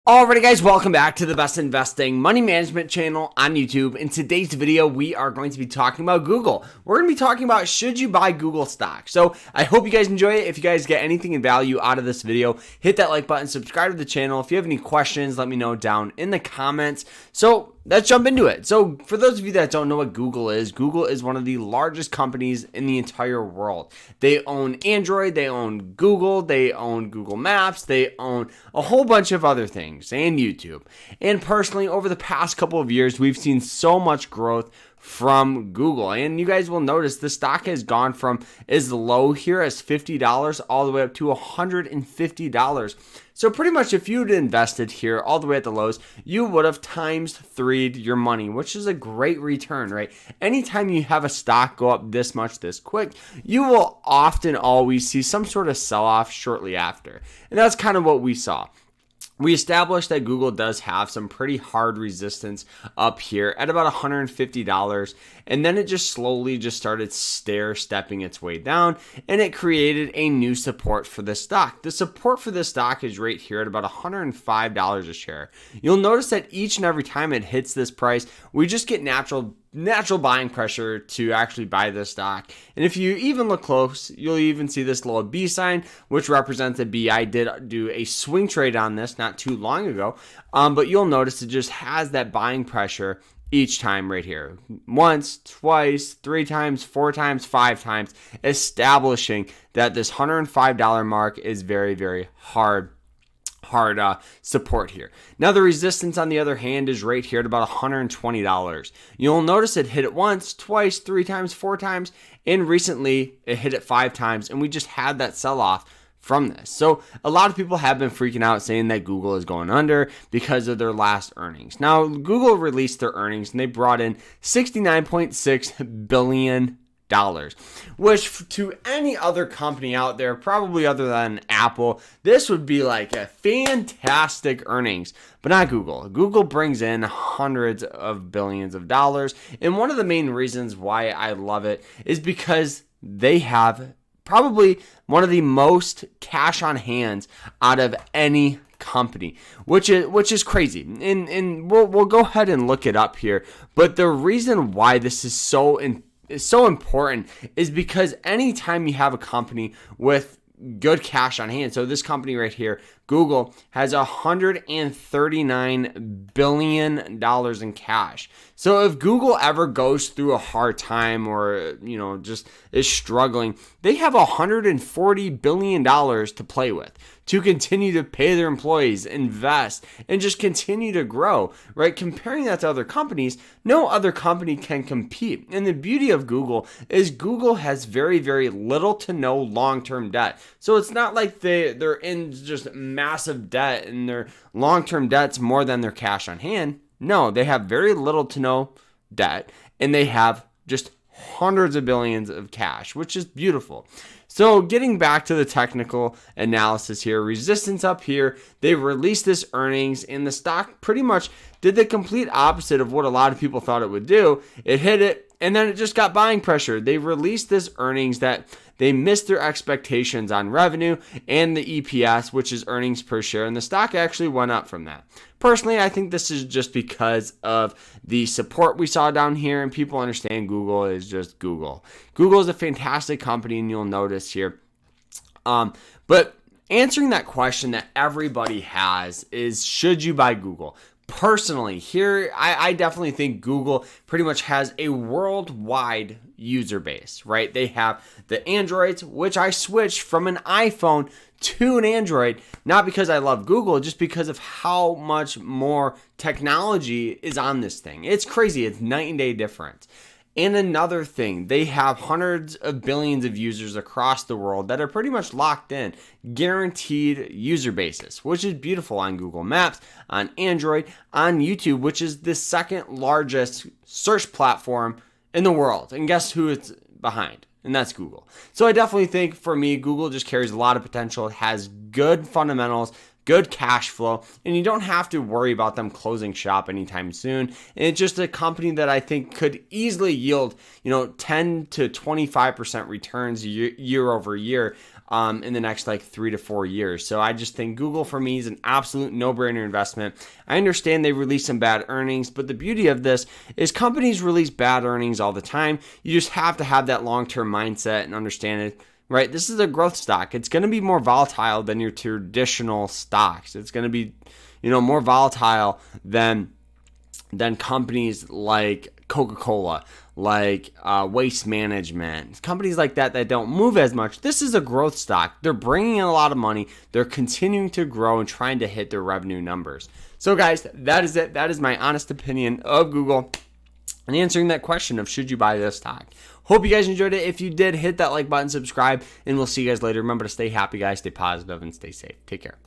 Alrighty guys, welcome back to the Best Investing Money Management channel on YouTube. In today's video, we are going to be talking about Google. We're going to be talking about should you buy Google stock. So I hope you guys enjoy it. If you guys get anything in value out of this video, hit that like button, subscribe to the channel. If you have any questions, let me know down in the comments. So let's jump into it. So for those of you that don't know what Google is one of the largest companies in the entire world. They own Android, they own Google, they own Google Maps, they own a whole bunch of other things, and YouTube. And personally, over the past couple of years, we've seen so much growth from Google. And you guys will notice the stock has gone from as low here as $50 all the way up to $150. So pretty much if you'd invested here all the way at the lows, you would have times three'd your money, which is a great return, right? Anytime you have a stock go up this much this quick, you will often always see some sort of sell-off shortly after. And that's kind of what we saw. We established that Google does have some pretty hard resistance up here at about $150, and then it just slowly just started stair-stepping its way down, and it created a new support for the stock. The support for this stock is right here at about $105 a share. You'll notice that each and every time it hits this price, we just get natural buying pressure to actually buy this stock. And if you even look close, you'll even see this little B sign, which represents a B. I did do a swing trade on this not too long ago, but you'll notice it just has that buying pressure each time right here. Once, twice, 3 times, 4 times, 5 times, establishing that this $105 mark is very, very hard support here. Now the resistance on the other hand is right here at about $120. You'll notice it hit it once, twice, 3 times, 4 times, and recently it hit it 5 times, and we just had that sell-off from this. So a lot of people have been freaking out saying that Google is going under because of their last earnings. Now Google released their earnings and they brought in $69.6 billion, which to any other company out there, probably other than Apple, this would be like a fantastic earnings, but not Google. Google brings in hundreds of billions of dollars, and one of the main reasons why I love it is because they have probably one of the most cash on hands out of any company, which is crazy. And we'll go ahead and look it up here, but the reason why this is so important is because anytime you have a company with good cash on hand, so this company right here, Google, has $139 billion in cash. So if Google ever goes through a hard time or, just is struggling, they have $140 billion to play with to continue to pay their employees, invest, and just continue to grow, right? Comparing that to other companies, no other company can compete. And the beauty of Google is Google has very, very little to no long-term debt. So it's not like they're in just massive debt and their long-term debt's more than their cash on hand. No, they have very little to no debt, and they have just hundreds of billions of cash, which is beautiful. So getting back to the technical analysis here, resistance up here, they released this earnings, and the stock pretty much did the complete opposite of what a lot of people thought it would do. It hit it, and then it just got buying pressure. They released this earnings that they missed their expectations on revenue and the EPS, which is earnings per share, and the stock actually went up from that. Personally, I think this is just because of the support we saw down here, and people understand Google is just Google. Google is a fantastic company, and you'll notice here. But answering that question that everybody has is, should you buy Google? Personally, here, I definitely think Google pretty much has a worldwide user base, right? They have the Androids, which I switched from an iPhone to an Android, not because I love Google, just because of how much more technology is on this thing. It's crazy. It's night and day difference. And another thing, they have hundreds of billions of users across the world that are pretty much locked in, guaranteed user basis, which is beautiful on Google Maps, on Android, on YouTube, which is the second largest search platform in the world. And guess who it's behind? And that's Google. So I definitely think for me, Google just carries a lot of potential. It has good fundamentals, good cash flow, and you don't have to worry about them closing shop anytime soon. And it's just a company that I think could easily yield, 10 to 25% returns year over year in the next like 3 to 4 years. So I just think Google for me is an absolute no-brainer investment. I understand they release some bad earnings, but the beauty of this is companies release bad earnings all the time. You just have to have that long-term mindset and understand it. Right, this is a growth stock. It's going to be more volatile than your traditional stocks. It's going to be, more volatile than companies like Coca-Cola, like Waste Management, companies like that don't move as much. This is a growth stock. They're bringing in a lot of money. They're continuing to grow and trying to hit their revenue numbers. So guys, that is it. That is my honest opinion of Google and answering that question of should you buy this stock. Hope you guys enjoyed it. If you did, hit that like button, subscribe, and we'll see you guys later. Remember to stay happy, guys, stay positive, and stay safe. Take care.